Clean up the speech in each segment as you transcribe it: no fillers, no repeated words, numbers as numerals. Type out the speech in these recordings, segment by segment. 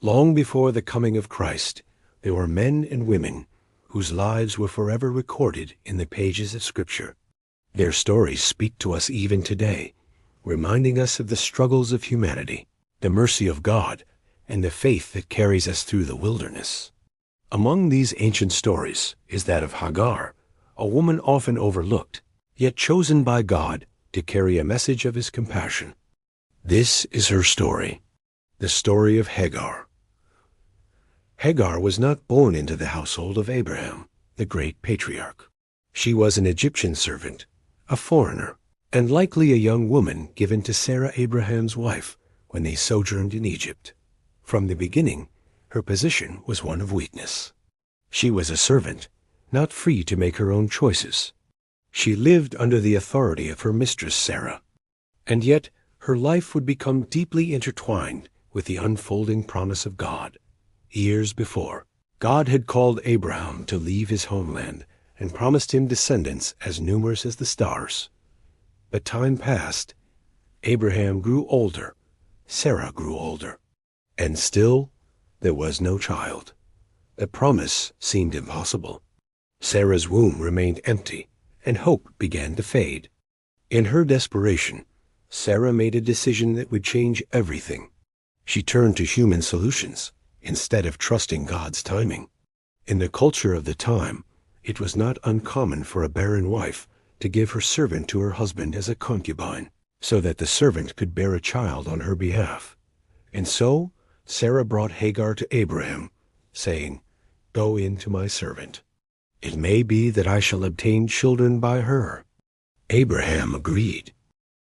Long before the coming of Christ, there were men and women whose lives were forever recorded in the pages of Scripture. Their stories speak to us even today, reminding us of the struggles of humanity, the mercy of God, and the faith that carries us through the wilderness. Among these ancient stories is that of Hagar, a woman often overlooked, yet chosen by God to carry a message of his compassion. This is her story, the story of Hagar. Hagar was not born into the household of Abraham, the great patriarch. She was an Egyptian servant, a foreigner, and likely a young woman given to Sarah, Abraham's wife, when they sojourned in Egypt. From the beginning, her position was one of weakness. She was a servant, not free to make her own choices. She lived under the authority of her mistress Sarah. And yet, her life would become deeply intertwined with the unfolding promise of God. Years before, God had called Abraham to leave his homeland and promised him descendants as numerous as the stars. But time passed. Abraham grew older. Sarah grew older. And still, there was no child. The promise seemed impossible. Sarah's womb remained empty, and hope began to fade. In her desperation, Sarah made a decision that would change everything. She turned to human solutions instead of trusting God's timing. In the culture of the time, it was not uncommon for a barren wife to give her servant to her husband as a concubine, so that the servant could bear a child on her behalf. And so Sarah brought Hagar to Abraham, saying, "Go in to my servant. It may be that I shall obtain children by her." Abraham agreed,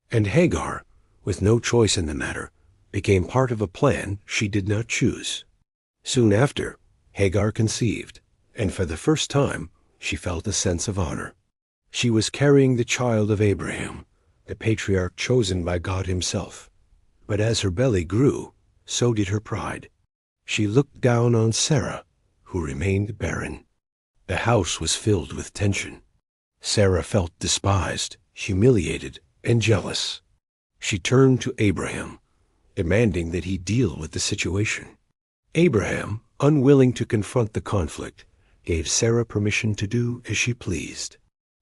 and Hagar, with no choice in the matter, became part of a plan she did not choose. Soon after, Hagar conceived, and for the first time she felt a sense of honor. She was carrying the child of Abraham, the patriarch chosen by God himself. But as her belly grew, so did her pride. She looked down on Sarah, who remained barren. The house was filled with tension. Sarah felt despised, humiliated, and jealous. She turned to Abraham, demanding that he deal with the situation. Abraham, unwilling to confront the conflict, gave Sarah permission to do as she pleased.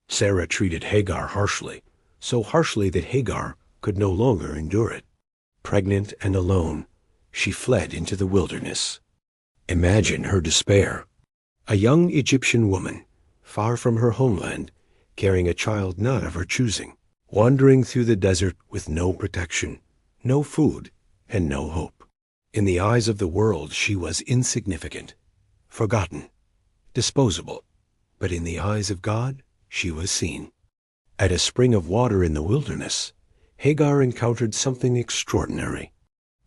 Sarah treated Hagar harshly, so harshly that Hagar could no longer endure it. Pregnant and alone, she fled into the wilderness. Imagine her despair. A young Egyptian woman, far from her homeland, carrying a child not of her choosing, wandering through the desert with no protection, no food, and no hope. In the eyes of the world, she was insignificant, forgotten, disposable. But in the eyes of God, she was seen. At a spring of water in the wilderness, Hagar encountered something extraordinary.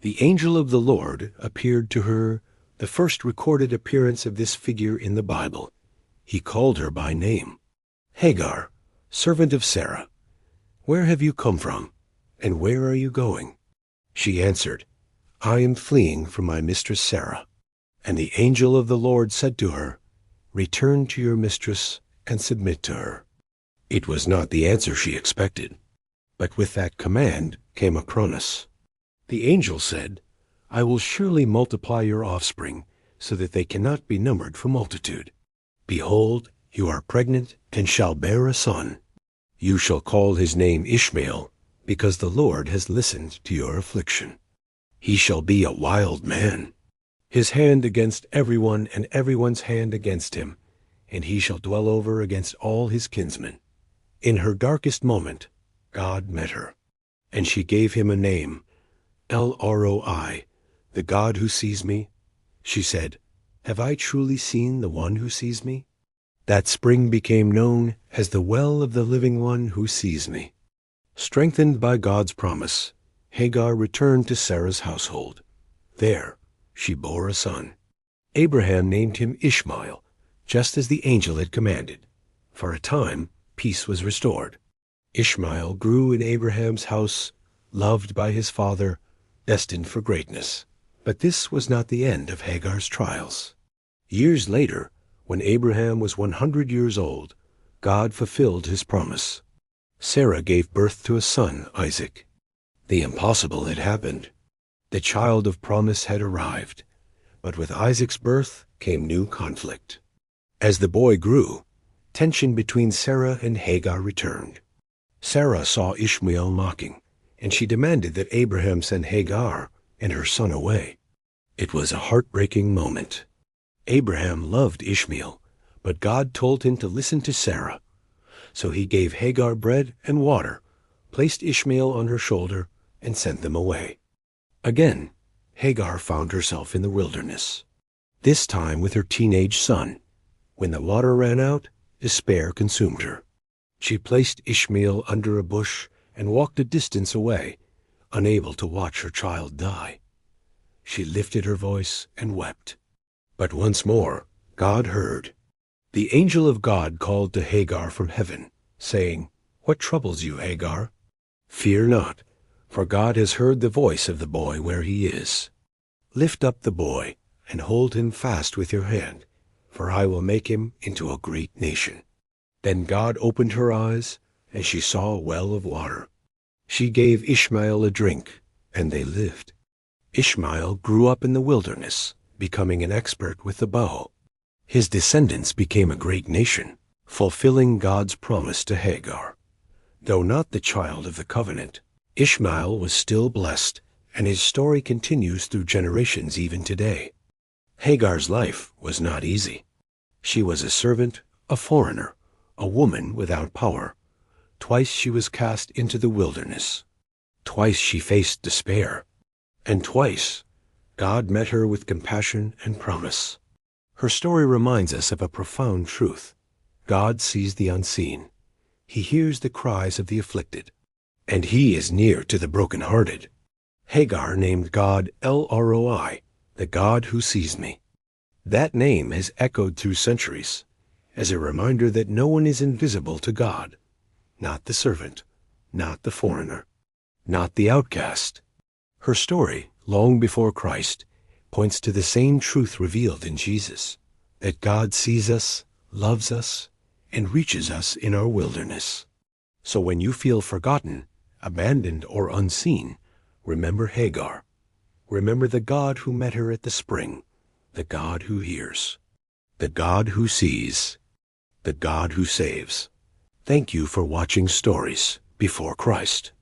The angel of the Lord appeared to her, the first recorded appearance of this figure in the Bible. He called her by name. "Hagar, servant of Sarah, where have you come from, and where are you going?" She answered, "I am fleeing from my mistress Sarah." And the angel of the Lord said to her, "Return to your mistress and submit to her." It was not the answer she expected, but with that command came a promise. The angel said, "I will surely multiply your offspring, so that they cannot be numbered for multitude. Behold, you are pregnant and shall bear a son. You shall call his name Ishmael, because the Lord has listened to your affliction. He shall be a wild man, his hand against everyone and everyone's hand against him, and he shall dwell over against all his kinsmen." In her darkest moment, God met her, and she gave him a name, El-Roi, the God who sees me. She said, "Have I truly seen the one who sees me?" That spring became known as the well of the living one who sees me. Strengthened by God's promise, Hagar returned to Sarah's household. There, she bore a son. Abraham named him Ishmael, just as the angel had commanded. For a time, peace was restored. Ishmael grew in Abraham's house, loved by his father, destined for greatness. But this was not the end of Hagar's trials. Years later, when Abraham was 100 years old, God fulfilled his promise. Sarah gave birth to a son, Isaac. The impossible had happened. The child of promise had arrived. But with Isaac's birth came new conflict. As the boy grew, tension between Sarah and Hagar returned. Sarah saw Ishmael mocking, and she demanded that Abraham send Hagar and her son away. It was a heartbreaking moment. Abraham loved Ishmael, but God told him to listen to Sarah. So he gave Hagar bread and water, placed Ishmael on her shoulder, and sent them away. Again, Hagar found herself in the wilderness, this time with her teenage son. When the water ran out, despair consumed her. She placed Ishmael under a bush and walked a distance away, unable to watch her child die. She lifted her voice and wept. But once more, God heard. The angel of God called to Hagar from heaven, saying, "What troubles you, Hagar? Fear not, for God has heard the voice of the boy where he is. Lift up the boy and hold him fast with your hand, for I will make him into a great nation." Then God opened her eyes, and she saw a well of water. She gave Ishmael a drink, and they lived. Ishmael grew up in the wilderness, becoming an expert with the bow. His descendants became a great nation, fulfilling God's promise to Hagar. Though not the child of the covenant, Ishmael was still blessed, and his story continues through generations even today. Hagar's life was not easy. She was a servant, a foreigner, a woman without power. Twice she was cast into the wilderness. Twice she faced despair. And twice, God met her with compassion and promise. Her story reminds us of a profound truth. God sees the unseen. He hears the cries of the afflicted, and he is near to the brokenhearted. Hagar named God El-Roi, the God who sees me. That name has echoed through centuries, as a reminder that no one is invisible to God. Not the servant, not the foreigner, not the outcast. Her story, long before Christ, points to the same truth revealed in Jesus, that God sees us, loves us, and reaches us in our wilderness. So when you feel forgotten, abandoned, or unseen, remember Hagar. Remember the God who met her at the spring, the God who hears, the God who sees, the God who saves. Thank you for watching Stories Before Christ.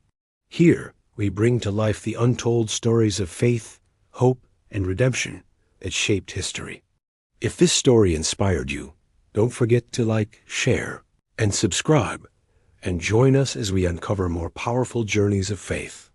Here, we bring to life the untold stories of faith, hope, and redemption that shaped history. If this story inspired you, don't forget to like, share, and subscribe, and join us as we uncover more powerful journeys of faith.